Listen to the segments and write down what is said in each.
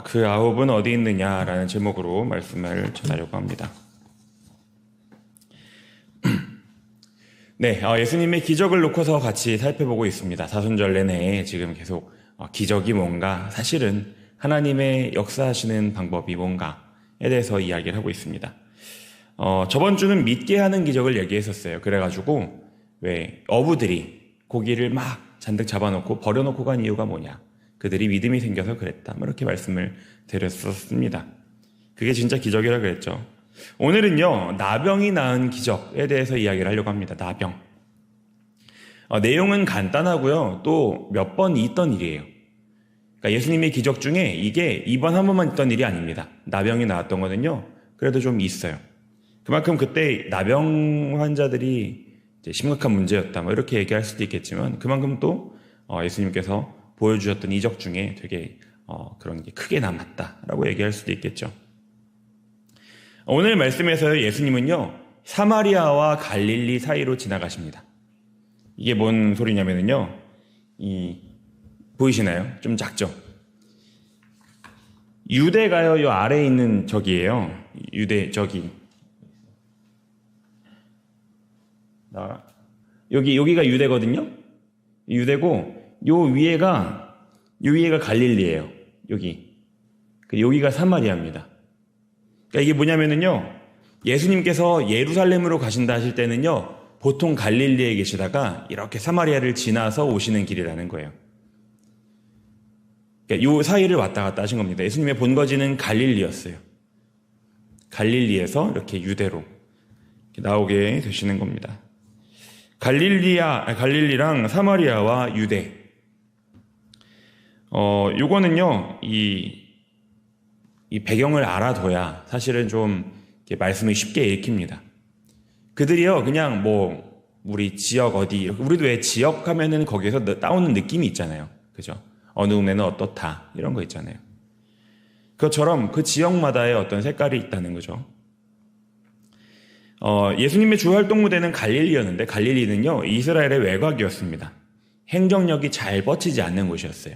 그 아홉은 어디 있느냐라는 제목으로 말씀을 전하려고 합니다. 예수님의 기적을 놓고서 같이 살펴보고 있습니다. 사순절 내내 지금 계속 기적이 뭔가, 사실은 하나님의 역사하시는 방법이 뭔가에 대해서 이야기를 하고 있습니다. 저번 주는 믿게 하는 기적을 얘기했었어요. 그래가지고 왜 어부들이 고기를 막 잔뜩 잡아놓고 버려놓고 간 이유가 뭐냐, 그들이 믿음이 생겨서 그랬다, 이렇게 말씀을 드렸었습니다. 그게 진짜 기적이라 그랬죠. 오늘은요, 나병이 나은 기적에 대해서 이야기를 하려고 합니다. 나병. 내용은 간단하고요, 또 몇 번 있던 일이에요. 그러니까 예수님의 기적 중에 이게 이번 한 번만 있던 일이 아닙니다. 나병이 나왔던 거는요, 그래도 좀 있어요. 그만큼 그때 나병 환자들이 이제 심각한 문제였다, 이렇게 얘기할 수도 있겠지만, 그만큼 또 예수님께서 보여주셨던 이적 중에 되게 그런 게 크게 남았다라고 얘기할 수도 있겠죠. 오늘 말씀에서 예수님은요, 사마리아와 갈릴리 사이로 지나가십니다. 이게 뭔 소리냐면요, 보이시나요? 좀 작죠? 유대가요, 요 아래에 있는 저기예요. 유대, 저기. 여기가 유대거든요? 유대고, 요 위에가 갈릴리예요. 여기가 사마리아입니다. 그러니까 이게 뭐냐면요, 예수님께서 예루살렘으로 가신다 하실 때는요, 보통 갈릴리에 계시다가 이렇게 사마리아를 지나서 오시는 길이라는 거예요. 그러니까 요 사이를 왔다 갔다 하신 겁니다. 예수님의 본거지는 갈릴리였어요. 갈릴리에서 이렇게 유대로 나오게 되시는 겁니다. 갈릴리랑 사마리아와 유대. 요거는요, 이 배경을 알아둬야 사실은 좀 말씀을 쉽게 읽힙니다. 그들이요, 그냥 우리 지역 어디, 우리도 왜 지역 하면은 거기에서 따오는 느낌이 있잖아요. 그죠? 어느 동네는 어떻다, 이런 거 있잖아요. 그것처럼 그 지역마다의 어떤 색깔이 있다는 거죠. 예수님의 주 활동 무대는 갈릴리였는데, 갈릴리는요, 이스라엘의 외곽이었습니다. 행정력이 잘 뻗치지 않는 곳이었어요.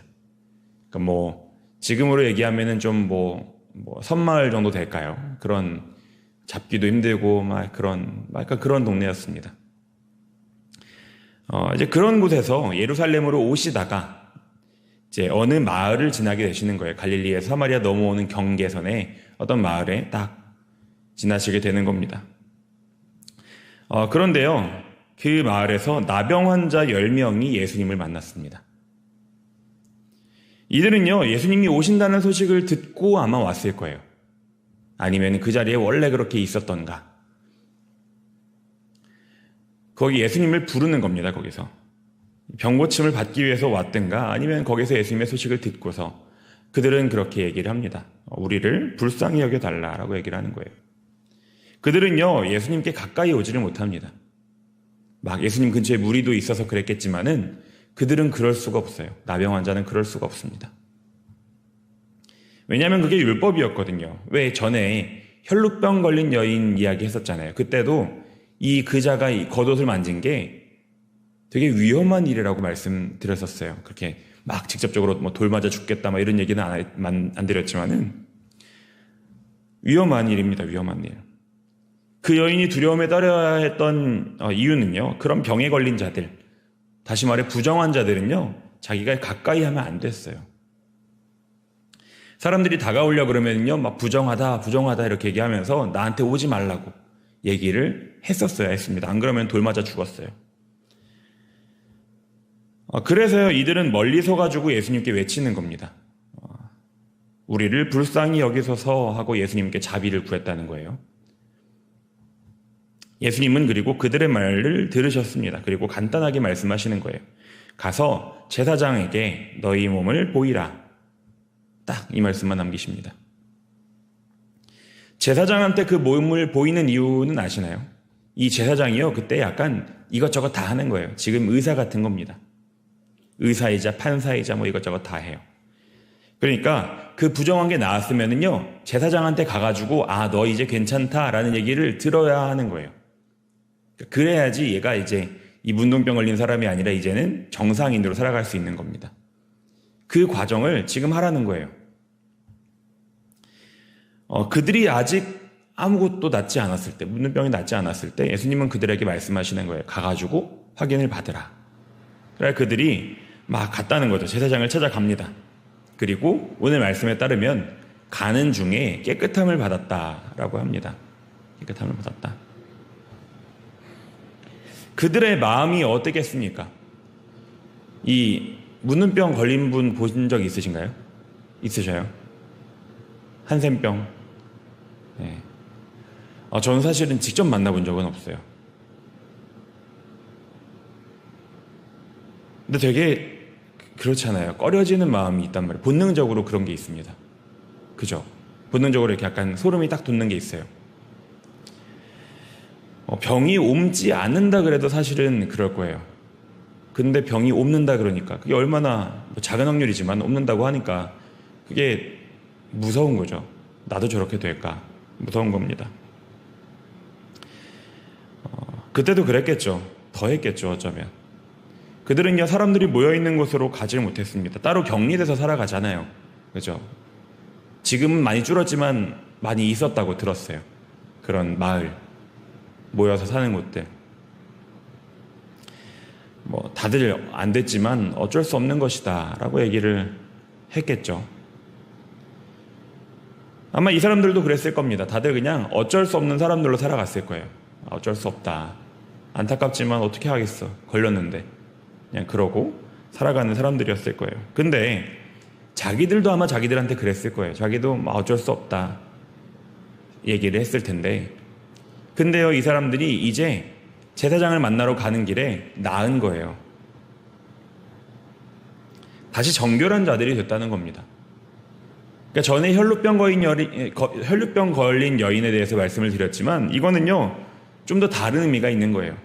그러니까 지금으로 얘기하면은 좀 섬마을 정도 될까요? 그런, 잡기도 힘들고, 약간 그런 동네였습니다. 이제 그런 곳에서 예루살렘으로 오시다가, 이제 어느 마을을 지나게 되시는 거예요. 갈릴리에서 사마리아 넘어오는 경계선에 어떤 마을에 딱 지나시게 되는 겁니다. 그런데요, 그 마을에서 나병 환자 10명이 예수님을 만났습니다. 이들은요, 예수님이 오신다는 소식을 듣고 아마 왔을 거예요. 아니면 그 자리에 원래 그렇게 있었던가. 거기 예수님을 부르는 겁니다, 거기서. 병고침을 받기 위해서 왔든가, 아니면 거기서 예수님의 소식을 듣고서 그들은 그렇게 얘기를 합니다. 우리를 불쌍히 여겨달라라고 얘기를 하는 거예요. 그들은요, 예수님께 가까이 오지를 못합니다. 예수님 근처에 무리도 있어서 그랬겠지만은 그들은 그럴 수가 없어요. 나병 환자는 그럴 수가 없습니다. 왜냐하면 그게 율법이었거든요. 왜 전에 혈루병 걸린 여인 이야기 했었잖아요. 그때도 이 그자가 이 겉옷을 만진 게 되게 위험한 일이라고 말씀드렸었어요. 그렇게 직접적으로 돌 맞아 죽겠다 이런 얘기는 안 드렸지만은 위험한 일입니다. 위험한 일. 그 여인이 두려움에 떨어야 했던 이유는요, 그런 병에 걸린 자들, 다시 말해 부정한 자들은요, 자기가 가까이 하면 안 됐어요. 사람들이 다가오려고 그러면요, 부정하다 이렇게 얘기하면서 나한테 오지 말라고 얘기를 했었어야 했습니다. 안 그러면 돌 맞아 죽었어요. 그래서요, 이들은 멀리 서가지고 예수님께 외치는 겁니다. 우리를 불쌍히 여기소서 하고 예수님께 자비를 구했다는 거예요. 예수님은 그리고 그들의 말을 들으셨습니다. 그리고 간단하게 말씀하시는 거예요. 가서 제사장에게 너희 몸을 보이라. 딱 이 말씀만 남기십니다. 제사장한테 그 몸을 보이는 이유는 아시나요? 이 제사장이요, 그때 약간 이것저것 다 하는 거예요. 지금 의사 같은 겁니다. 의사이자 판사이자 이것저것 다 해요. 그러니까 그 부정한 게 나왔으면은요, 제사장한테 가가지고 너 이제 괜찮다라는 얘기를 들어야 하는 거예요. 그래야지 얘가 이제 이 문둥병 걸린 사람이 아니라 이제는 정상인으로 살아갈 수 있는 겁니다. 그 과정을 지금 하라는 거예요. 그들이 아직 아무것도 낫지 않았을 때, 묻는 병이 낫지 않았을 때 예수님은 그들에게 말씀하시는 거예요. 가가지고 확인을 받으라. 그래 그들이 막 갔다는 거죠. 제사장을 찾아갑니다. 그리고 오늘 말씀에 따르면 가는 중에 깨끗함을 받았다라고 합니다. 깨끗함을 받았다. 그들의 마음이 어떻겠습니까? 이 묻는 병 걸린 분 보신 적 있으신가요? 있으셔요? 한센병. 네. 저는 사실은 직접 만나본 적은 없어요. 근데 되게 그렇잖아요. 꺼려지는 마음이 있단 말이에요. 본능적으로 그런 게 있습니다. 그죠? 본능적으로 이렇게 약간 소름이 딱 돋는 게 있어요. 병이 옮지 않는다 그래도 사실은 그럴 거예요. 근데 병이 옮는다 그러니까 그게 얼마나 작은 확률이지만 옮는다고 하니까 그게 무서운 거죠. 나도 저렇게 될까? 무서운 겁니다. 그때도 그랬겠죠. 더 했겠죠, 어쩌면. 그들은요, 사람들이 모여있는 곳으로 가지 못했습니다. 따로 격리돼서 살아가잖아요. 그죠? 지금은 많이 줄었지만 많이 있었다고 들었어요. 그런 마을, 모여서 사는 곳들. 다들 안 됐지만 어쩔 수 없는 것이다 라고 얘기를 했겠죠. 아마 이 사람들도 그랬을 겁니다. 다들 그냥 어쩔 수 없는 사람들로 살아갔을 거예요. 어쩔 수 없다. 안타깝지만 어떻게 하겠어. 걸렸는데. 그냥 그러고 살아가는 사람들이었을 거예요. 근데 자기들도 아마 자기들한테 그랬을 거예요. 자기도 어쩔 수 없다 얘기를 했을 텐데, 근데요, 이 사람들이 이제 제사장을 만나러 가는 길에 나은 거예요. 다시 정결한 자들이 됐다는 겁니다. 그러니까 전에 혈루병 걸린 여인에 대해서 말씀을 드렸지만 이거는요, 좀 더 다른 의미가 있는 거예요.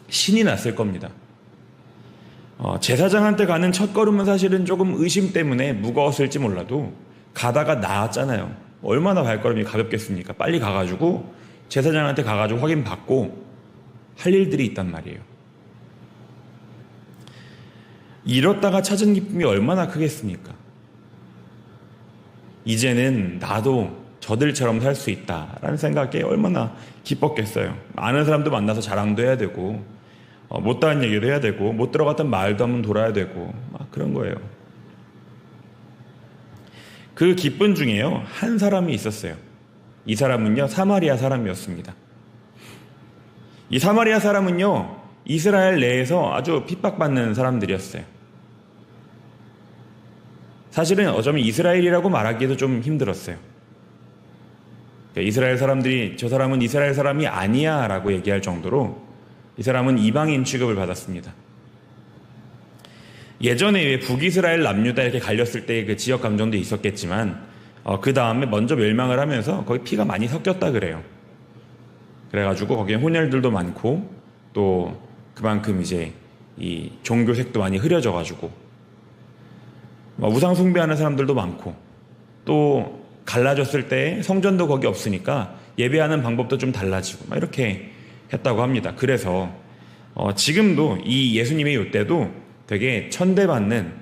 신이 났을 겁니다. 제사장한테 가는 첫 걸음은 사실은 조금 의심 때문에 무거웠을지 몰라도 가다가 나았잖아요. 얼마나 발걸음이 가볍겠습니까? 빨리 가가지고 제사장한테 가가지고 확인받고 할 일들이 있단 말이에요. 잃었다가 찾은 기쁨이 얼마나 크겠습니까? 이제는 나도 저들처럼 살 수 있다라는 생각에 얼마나 기뻤겠어요. 아는 사람도 만나서 자랑도 해야 되고, 못다한 얘기도 해야 되고, 못 들어갔던 마을도 한번 돌아야 되고, 막 그런 거예요. 그 기쁨 중에요, 한 사람이 있었어요. 이 사람은요, 사마리아 사람이었습니다. 이 사마리아 사람은요, 이스라엘 내에서 아주 핍박받는 사람들이었어요. 사실은 어쩌면 이스라엘이라고 말하기도 좀 힘들었어요. 이스라엘 사람들이 저 사람은 이스라엘 사람이 아니야 라고 얘기할 정도로 이 사람은 이방인 취급을 받았습니다. 예전에 왜 북이스라엘 남유다 이렇게 갈렸을 때 그 지역 감정도 있었겠지만 그 다음에 먼저 멸망을 하면서 거기 피가 많이 섞였다 그래요. 그래가지고 거기에 혼혈들도 많고 또 그만큼 이제 이 종교색도 많이 흐려져가지고 우상 숭배하는 사람들도 많고 또 갈라졌을 때 성전도 거기 없으니까 예배하는 방법도 좀 달라지고 막 이렇게 했다고 합니다. 그래서 지금도 이 예수님의 요때도 되게 천대받는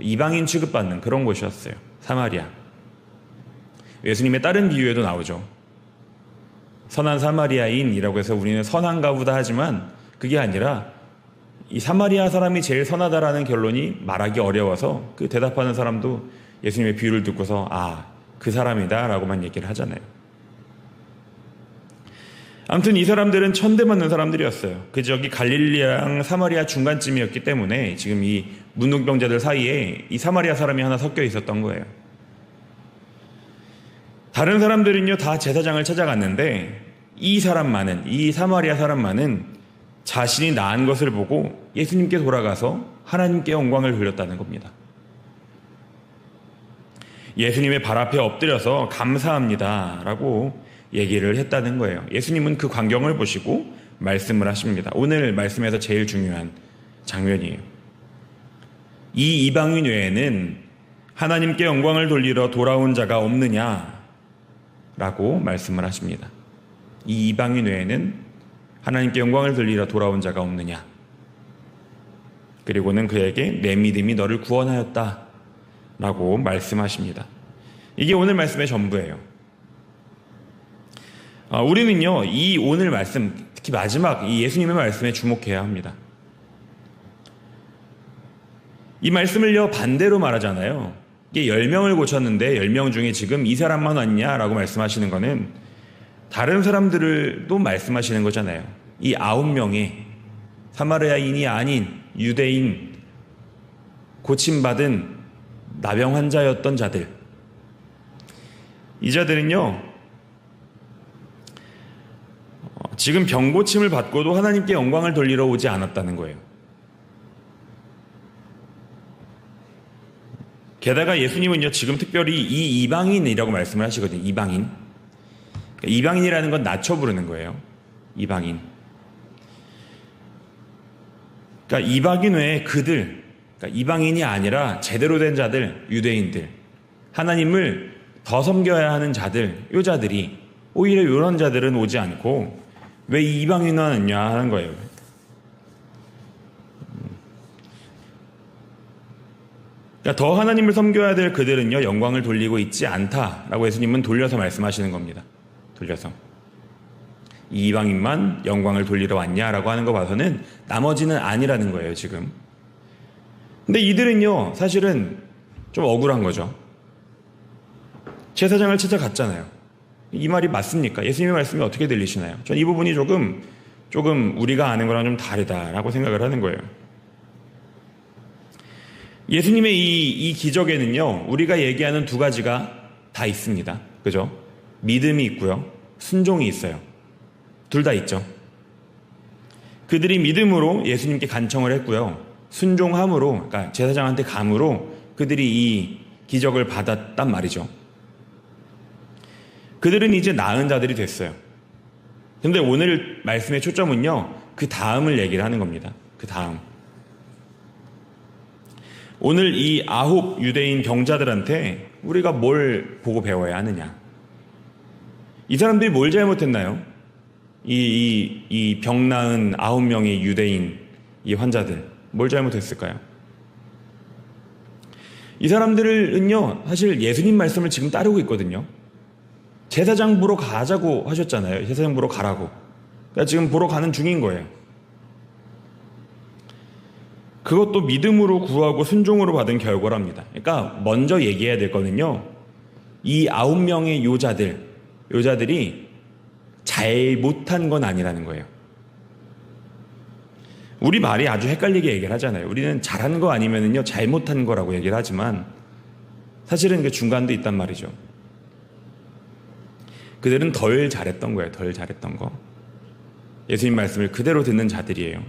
이방인 취급받는 그런 곳이었어요. 사마리아. 예수님의 다른 비유에도 나오죠. 선한 사마리아인이라고 해서 우리는 선한가 보다 하지만 그게 아니라 이 사마리아 사람이 제일 선하다라는 결론이 말하기 어려워서 그 대답하는 사람도 예수님의 비유를 듣고서 그 사람이다 라고만 얘기를 하잖아요. 아무튼 이 사람들은 천대받는 사람들이었어요. 그 지역이 갈릴리랑 사마리아 중간쯤이었기 때문에 지금 이 문둥병자들 사이에 이 사마리아 사람이 하나 섞여 있었던 거예요. 다른 사람들은요 다 제사장을 찾아갔는데 이 사마리아 사람만은 자신이 나은 것을 보고 예수님께 돌아가서 하나님께 영광을 돌렸다는 겁니다. 예수님의 발 앞에 엎드려서 감사합니다 라고 얘기를 했다는 거예요. 예수님은 그 광경을 보시고 말씀을 하십니다. 오늘 말씀에서 제일 중요한 장면이에요. 이 이방인 외에는 하나님께 영광을 돌리러 돌아온 자가 없느냐 라고 말씀을 하십니다. 이 이방인 외에는 하나님께 영광을 돌리러 돌아온 자가 없느냐. 그리고는 그에게 내 믿음이 너를 구원하였다 라고 말씀하십니다. 이게 오늘 말씀의 전부예요. 우리는요, 이 오늘 말씀, 특히 마지막 이 예수님의 말씀에 주목해야 합니다. 이 말씀을요, 반대로 말하잖아요. 이게 10명을 고쳤는데 10명 중에 지금 이 사람만 왔냐라고 말씀하시는 거는 다른 사람들도 말씀하시는 거잖아요. 이 9명의 사마리아인이 아닌 유대인 고침받은 나병 환자였던 자들, 이 자들은요, 지금 병고침을 받고도 하나님께 영광을 돌리러 오지 않았다는 거예요. 게다가 예수님은요, 지금 특별히 이 이방인이라고 말씀을 하시거든요. 이방인. 이방인이라는 건 낮춰 부르는 거예요. 이방인. 그러니까 이방인 외에 그들, 그러니까 이방인이 아니라 제대로 된 자들, 유대인들, 하나님을 더 섬겨야 하는 자들, 요 자들이 오히려 이런 자들은 오지 않고 왜 이 이방인만 왔냐 하는 거예요. 그러니까 더 하나님을 섬겨야 될 그들은요, 영광을 돌리고 있지 않다라고 예수님은 돌려서 말씀하시는 겁니다. 돌려서. 이 이방인만 영광을 돌리러 왔냐라고 하는 거 봐서는 나머지는 아니라는 거예요, 지금. 근데 이들은요, 사실은 좀 억울한 거죠. 제사장을 찾아갔잖아요. 이 말이 맞습니까? 예수님의 말씀이 어떻게 들리시나요? 전 이 부분이 조금 우리가 아는 거랑 좀 다르다라고 생각을 하는 거예요. 예수님의 이 기적에는요, 우리가 얘기하는 두 가지가 다 있습니다. 그죠? 믿음이 있고요, 순종이 있어요. 둘 다 있죠. 그들이 믿음으로 예수님께 간청을 했고요, 순종함으로, 그러니까 제사장한테 감으로 그들이 이 기적을 받았단 말이죠. 그들은 이제 나은 자들이 됐어요. 근데 오늘 말씀의 초점은요, 그 다음을 얘기를 하는 겁니다. 그 다음. 오늘 이 9 유대인 병자들한테 우리가 뭘 보고 배워야 하느냐. 이 사람들이 뭘 잘못했나요? 이 병 나은 9명의 유대인, 이 환자들, 뭘 잘못했을까요? 이 사람들은요, 사실 예수님 말씀을 지금 따르고 있거든요. 제사장 보러 가자고 하셨잖아요. 제사장 보러 가라고. 그러니까 지금 보러 가는 중인 거예요. 그것도 믿음으로 구하고 순종으로 받은 결과랍니다. 그러니까 먼저 얘기해야 될 거는요, 이 9명의 요자들이 잘못한 건 아니라는 거예요. 우리 말이 아주 헷갈리게 얘기를 하잖아요. 우리는 잘한 거 아니면은요, 잘못한 거라고 얘기를 하지만 사실은 그 중간도 있단 말이죠. 그들은 덜 잘했던 거예요. 덜 잘했던 거. 예수님 말씀을 그대로 듣는 자들이에요.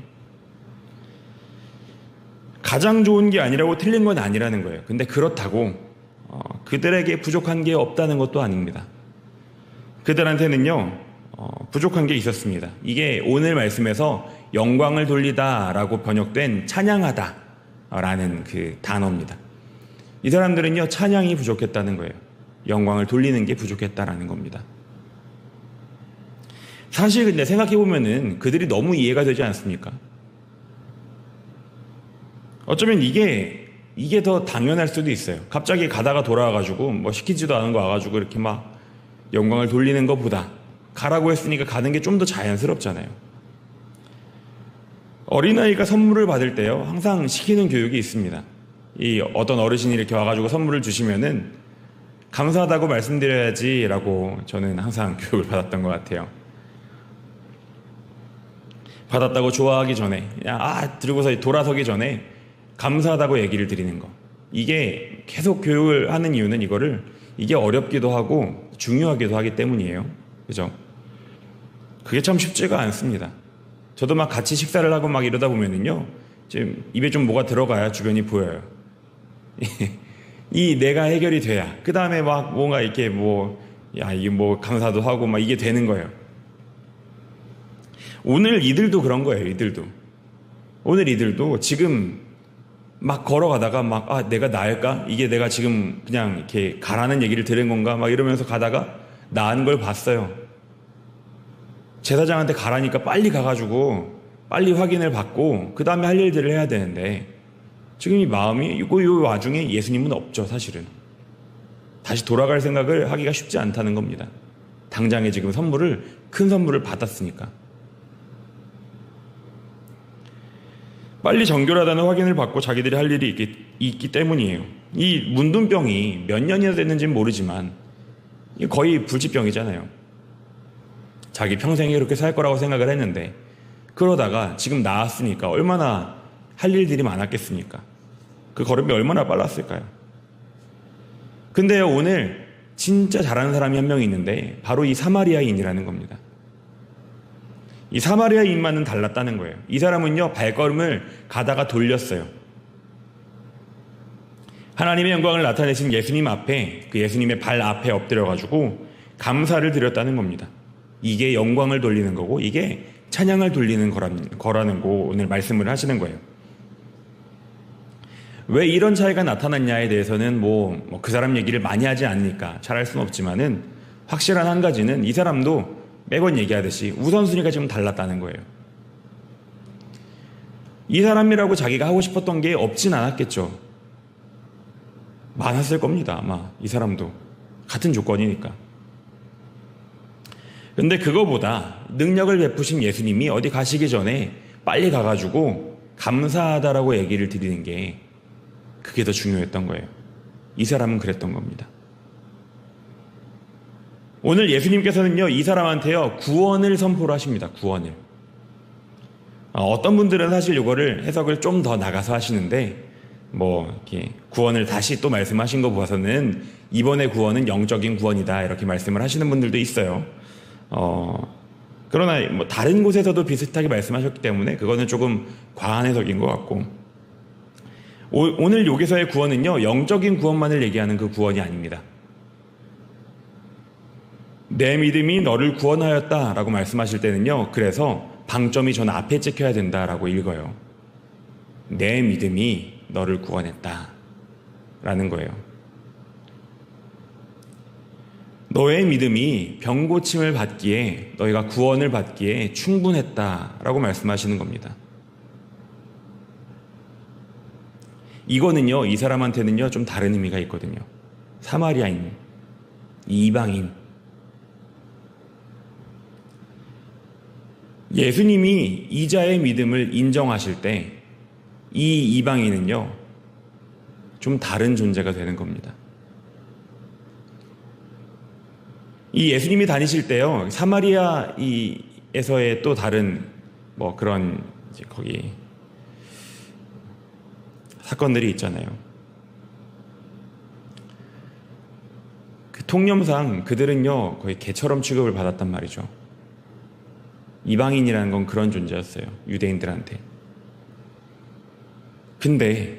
가장 좋은 게 아니라고 틀린 건 아니라는 거예요. 근데 그렇다고 그들에게 부족한 게 없다는 것도 아닙니다. 그들한테는요, 부족한 게 있었습니다. 이게 오늘 말씀에서 영광을 돌리다라고 번역된 찬양하다라는 그 단어입니다. 이 사람들은요, 찬양이 부족했다는 거예요. 영광을 돌리는 게 부족했다라는 겁니다. 사실 근데 생각해보면은 그들이 너무 이해가 되지 않습니까? 어쩌면 이게 더 당연할 수도 있어요. 갑자기 가다가 돌아와가지고 뭐 시키지도 않은 거 와가지고 이렇게 막 영광을 돌리는 것보다 가라고 했으니까 가는 게 좀 더 자연스럽잖아요. 어린아이가 선물을 받을 때요, 항상 시키는 교육이 있습니다. 이 어떤 어르신이 이렇게 와가지고 선물을 주시면은 감사하다고 말씀드려야지라고 저는 항상 교육을 받았던 것 같아요. 받았다고 좋아하기 전에, 그냥 들고서 돌아서기 전에 감사하다고 얘기를 드리는 거. 이게 계속 교육을 하는 이유는 이게 어렵기도 하고 중요하기도 하기 때문이에요. 그죠? 그게 참 쉽지가 않습니다. 저도 막 같이 식사를 하고 막 이러다 보면은요, 지금 입에 좀 뭐가 들어가야 주변이 보여요. 이 내가 해결이 돼야, 그 다음에 막 뭔가 이렇게 이게 감사도 하고 막 이게 되는 거예요. 오늘 이들도 그런 거예요, 이들도. 오늘 이들도 지금 막 걸어가다가 내가 나을까? 이게 내가 지금 그냥 이렇게 가라는 얘기를 들은 건가? 막 이러면서 가다가 나은 걸 봤어요. 제사장한테 가라니까 빨리 가가지고 빨리 확인을 받고 그 다음에 할 일들을 해야 되는데 지금 이 마음이 이 와중에 예수님은 없죠, 사실은. 다시 돌아갈 생각을 하기가 쉽지 않다는 겁니다. 당장에 지금 큰 선물을 받았으니까. 빨리 정결하다는 확인을 받고 자기들이 할 일이 있기 때문이에요. 이 문둥병이 몇 년이나 됐는지는 모르지만 거의 불치병이잖아요. 자기 평생에 그렇게 살 거라고 생각을 했는데 그러다가 지금 나았으니까 얼마나 할 일들이 많았겠습니까? 그 걸음이 얼마나 빨랐을까요? 근데요, 오늘 진짜 잘하는 사람이 한 명 있는데 바로 이 사마리아인이라는 겁니다. 이 사마리아인만은 달랐다는 거예요. 이 사람은요, 발걸음을 가다가 돌렸어요. 하나님의 영광을 나타내신 예수님 앞에, 그 예수님의 발 앞에 엎드려가지고 감사를 드렸다는 겁니다. 이게 영광을 돌리는 거고, 이게 찬양을 돌리는 거라는 거 오늘 말씀을 하시는 거예요. 왜 이런 차이가 나타났냐에 대해서는 그 사람 얘기를 많이 하지 않으니까 잘할 수는 없지만은 확실한 한 가지는 이 사람도 매번 얘기하듯이 우선순위가 지금 달랐다는 거예요. 이 사람이라고 자기가 하고 싶었던 게 없진 않았겠죠. 많았을 겁니다, 아마. 이 사람도. 같은 조건이니까. 근데 그거보다 능력을 베푸신 예수님이 어디 가시기 전에 빨리 가가지고 감사하다라고 얘기를 드리는 게 그게 더 중요했던 거예요. 이 사람은 그랬던 겁니다. 오늘 예수님께서는요, 이 사람한테요, 구원을 선포를 하십니다. 구원을. 어떤 분들은 사실 이거를 해석을 좀 더 나가서 하시는데, 이렇게 구원을 다시 또 말씀하신 거 보아서는 이번의 구원은 영적인 구원이다, 이렇게 말씀을 하시는 분들도 있어요. 그러나 다른 곳에서도 비슷하게 말씀하셨기 때문에 그거는 조금 과한 해석인 것 같고, 오늘 여기서의 구원은요, 영적인 구원만을 얘기하는 그 구원이 아닙니다. 내 믿음이 너를 구원하였다 라고 말씀하실 때는요, 그래서 방점이 전 앞에 찍혀야 된다라고 읽어요. 내 믿음이 너를 구원했다 라는 거예요. 너의 믿음이 병고침을 받기에, 너희가 구원을 받기에 충분했다 라고 말씀하시는 겁니다. 이거는요, 이 사람한테는요, 좀 다른 의미가 있거든요. 사마리아인, 이방인. 예수님이 이자의 믿음을 인정하실 때 이 이방인은요, 좀 다른 존재가 되는 겁니다. 이 예수님이 다니실 때요, 사마리아에서의 또 다른 그런 거기 사건들이 있잖아요. 그 통념상 그들은요, 거의 개처럼 취급을 받았단 말이죠. 이방인이라는 건 그런 존재였어요. 유대인들한테. 근데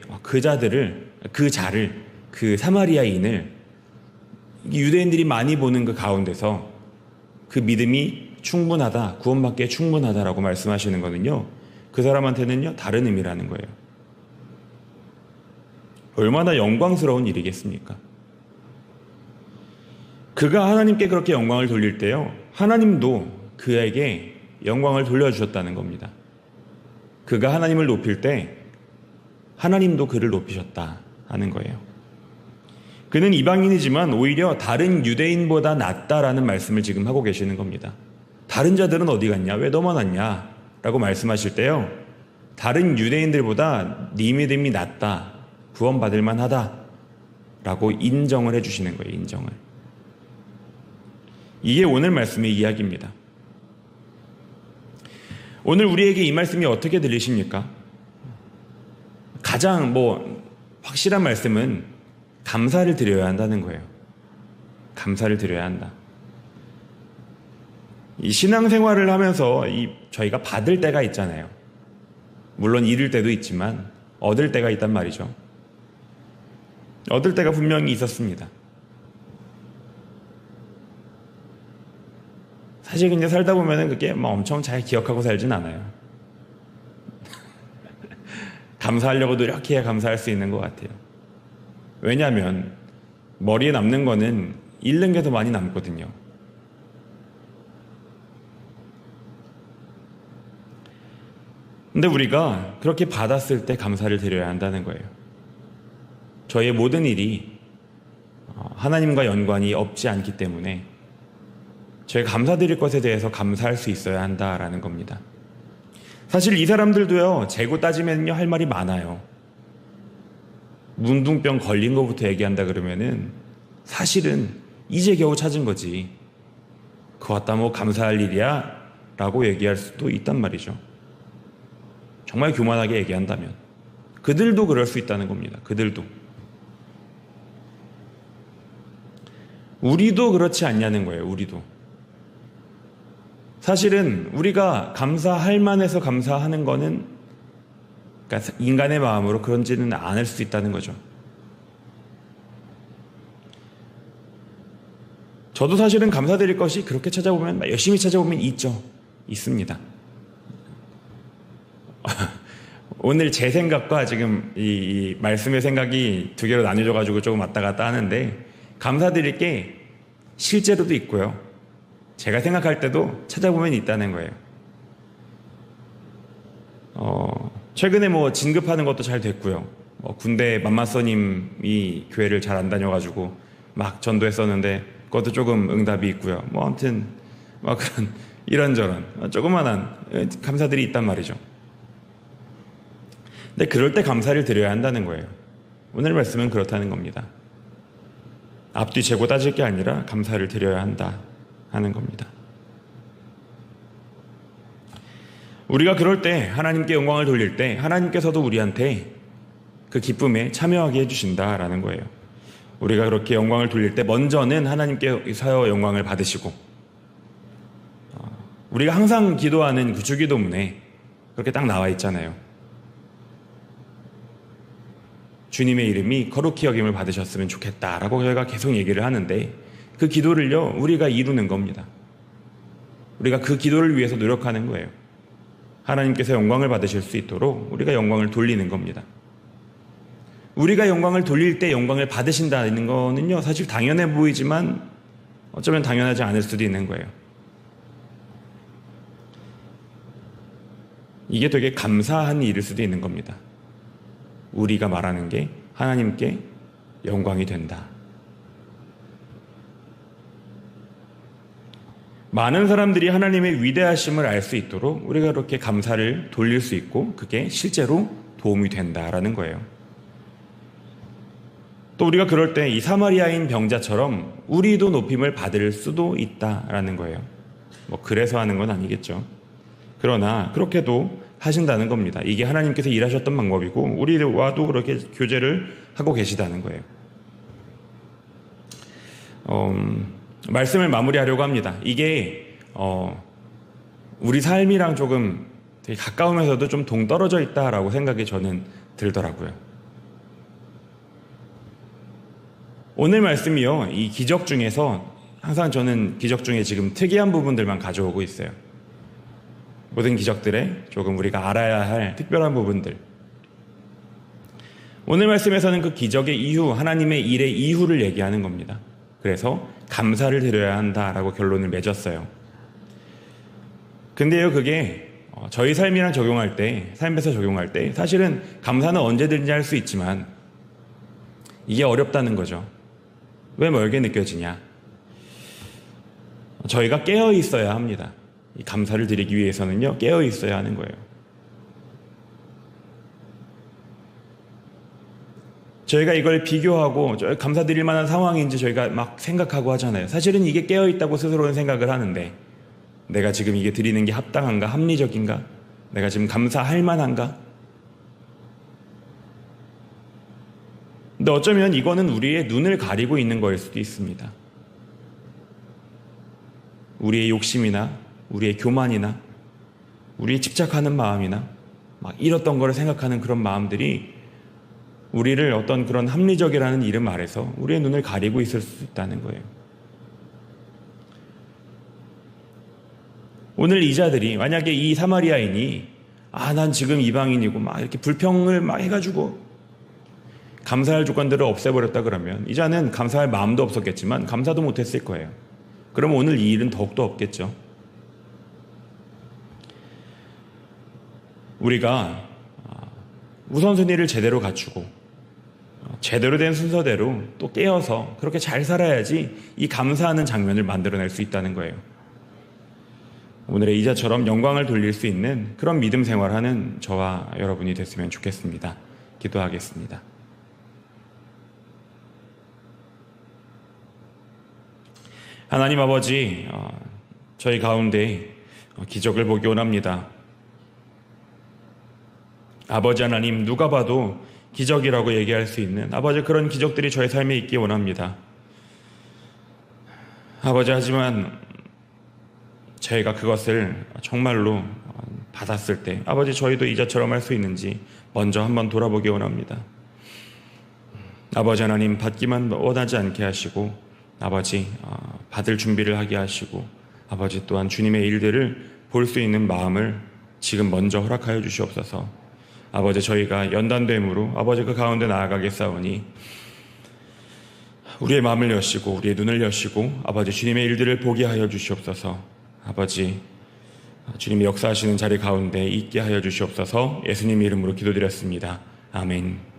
그 사마리아인을 유대인들이 많이 보는 그 가운데서 그 믿음이 충분하다, 구원받기에 충분하다라고 말씀하시는 거는요, 그 사람한테는요, 다른 의미라는 거예요. 얼마나 영광스러운 일이겠습니까? 그가 하나님께 그렇게 영광을 돌릴 때요, 하나님도 그에게 영광을 돌려주셨다는 겁니다. 그가 하나님을 높일 때 하나님도 그를 높이셨다 하는 거예요. 그는 이방인이지만 오히려 다른 유대인보다 낫다라는 말씀을 지금 하고 계시는 겁니다. 다른 자들은 어디 갔냐? 왜 너만 왔냐? 라고 말씀하실 때요, 다른 유대인들보다 네 믿음이 낫다, 구원받을 만하다 라고 인정을 해주시는 거예요. 인정을. 이게 오늘 말씀의 이야기입니다. 오늘 우리에게 이 말씀이 어떻게 들리십니까? 가장 확실한 말씀은 감사를 드려야 한다는 거예요. 감사를 드려야 한다. 이 신앙생활을 하면서 저희가 받을 때가 있잖아요. 물론 잃을 때도 있지만 얻을 때가 있단 말이죠. 얻을 때가 분명히 있었습니다. 사실 근데 살다 보면은 그게 엄청 잘 기억하고 살진 않아요. 감사하려고 노력해야 감사할 수 있는 것 같아요. 왜냐하면 머리에 남는 거는 잃는 게 더 많이 남거든요. 근데 우리가 그렇게 받았을 때 감사를 드려야 한다는 거예요. 저의 모든 일이 하나님과 연관이 없지 않기 때문에 저희가 감사드릴 것에 대해서 감사할 수 있어야 한다라는 겁니다. 사실 이 사람들도요, 재고 따지면요, 할 말이 많아요. 문둥병 걸린 거부터 얘기한다 그러면은 사실은 이제 겨우 찾은 거지. 그거 갖다 뭐 감사할 일이야? 라고 얘기할 수도 있단 말이죠. 정말 교만하게 얘기한다면. 그들도 그럴 수 있다는 겁니다. 그들도. 우리도 그렇지 않냐는 거예요. 우리도. 사실은 우리가 감사할 만해서 감사하는 거는, 그러니까 인간의 마음으로 그런지는 않을 수 있다는 거죠. 저도 사실은 감사드릴 것이 그렇게 찾아보면, 열심히 찾아보면 있습니다. 오늘 제 생각과 지금 이 말씀의 생각이 두 개로 나뉘어져가지고 조금 왔다 갔다 하는데, 감사드릴 게 실제로도 있고요. 제가 생각할 때도 찾아보면 있다는 거예요. 최근에 뭐 진급하는 것도 잘 됐고요. 군대 맘마서님이 교회를 잘 안 다녀가지고 막 전도했었는데 그것도 조금 응답이 있고요. 뭐 아무튼 막 그런 이런저런 조그만한 감사들이 있단 말이죠. 근데 그럴 때 감사를 드려야 한다는 거예요. 오늘 말씀은 그렇다는 겁니다. 앞뒤 재고 따질 게 아니라 감사를 드려야 한다 하는 겁니다. 우리가 그럴 때, 하나님께 영광을 돌릴 때 하나님께서도 우리한테 그 기쁨에 참여하게 해주신다라는 거예요. 우리가 그렇게 영광을 돌릴 때 먼저는 하나님께서 영광을 받으시고, 우리가 항상 기도하는 그 주기도문에 그렇게 딱 나와 있잖아요. 주님의 이름이 거룩히 여김을 받으셨으면 좋겠다라고 저희가 계속 얘기를 하는데, 그 기도를요, 우리가 이루는 겁니다. 우리가 그 기도를 위해서 노력하는 거예요. 하나님께서 영광을 받으실 수 있도록 우리가 영광을 돌리는 겁니다. 우리가 영광을 돌릴 때 영광을 받으신다는 거는요, 사실 당연해 보이지만 어쩌면 당연하지 않을 수도 있는 거예요. 이게 되게 감사한 일일 수도 있는 겁니다. 우리가 말하는 게 하나님께 영광이 된다. 많은 사람들이 하나님의 위대하심을 알 수 있도록 우리가 그렇게 감사를 돌릴 수 있고, 그게 실제로 도움이 된다라는 거예요. 또 우리가 그럴 때 이 사마리아인 병자처럼 우리도 높임을 받을 수도 있다라는 거예요. 뭐 그래서 하는 건 아니겠죠. 그러나 그렇게도 하신다는 겁니다. 이게 하나님께서 일하셨던 방법이고 우리와도 그렇게 교제를 하고 계시다는 거예요. 말씀을 마무리하려고 합니다. 이게 우리 삶이랑 조금 되게 가까우면서도 좀 동떨어져 있다라고 생각이 저는 들더라고요. 오늘 말씀이요, 이 기적 중에서 항상 저는 기적 중에 지금 특이한 부분들만 가져오고 있어요. 모든 기적들에 조금 우리가 알아야 할 특별한 부분들. 오늘 말씀에서는 그 기적의 이후, 하나님의 일의 이후를 얘기하는 겁니다. 그래서 감사를 드려야 한다라고 결론을 맺었어요. 근데요, 그게 저희 삶이랑 적용할 때, 삶에서 적용할 때 사실은 감사는 언제든지 할 수 있지만 이게 어렵다는 거죠. 왜 멀게 느껴지냐? 저희가 깨어 있어야 합니다. 이 감사를 드리기 위해서는요, 깨어 있어야 하는 거예요. 저희가 이걸 비교하고 감사드릴 만한 상황인지 저희가 막 생각하고 하잖아요. 사실은 이게 깨어 있다고 스스로는 생각을 하는데, 내가 지금 이게 드리는 게 합당한가? 합리적인가? 내가 지금 감사할 만한가? 근데 어쩌면 이거는 우리의 눈을 가리고 있는 거일 수도 있습니다. 우리의 욕심이나 우리의 교만이나 우리의 집착하는 마음이나 막 잃었던 거를 생각하는 그런 마음들이 우리를 어떤 그런 합리적이라는 이름 아래서 우리의 눈을 가리고 있을 수 있다는 거예요. 오늘 이 자들이, 만약에 이 사마리아인이 난 지금 이방인이고 막 이렇게 불평을 막 해가지고 감사할 조건들을 없애버렸다 그러면 이 자는 감사할 마음도 없었겠지만 감사도 못했을 거예요. 그럼 오늘 이 일은 더욱더 없겠죠. 우리가 우선순위를 제대로 갖추고 제대로 된 순서대로 또 깨어서 그렇게 잘 살아야지 이 감사하는 장면을 만들어낼 수 있다는 거예요. 오늘의 이자처럼 영광을 돌릴 수 있는 그런 믿음 생활하는 저와 여러분이 됐으면 좋겠습니다. 기도하겠습니다. 하나님 아버지, 저희 가운데 기적을 보기 원합니다. 아버지 하나님, 누가 봐도 기적이라고 얘기할 수 있는 아버지, 그런 기적들이 저의 삶에 있기 원합니다. 아버지, 하지만 저희가 그것을 정말로 받았을 때 아버지, 저희도 이자처럼 할 수 있는지 먼저 한번 돌아보기 원합니다. 아버지 하나님, 받기만 원하지 않게 하시고 아버지, 받을 준비를 하게 하시고 아버지, 또한 주님의 일들을 볼 수 있는 마음을 지금 먼저 허락하여 주시옵소서. 아버지, 저희가 연단됨으로 아버지 그 가운데 나아가겠사오니 우리의 마음을 여시고 우리의 눈을 여시고 아버지, 주님의 일들을 보게 하여 주시옵소서. 아버지, 주님이 역사하시는 자리 가운데 있게 하여 주시옵소서. 예수님의 이름으로 기도드렸습니다. 아멘.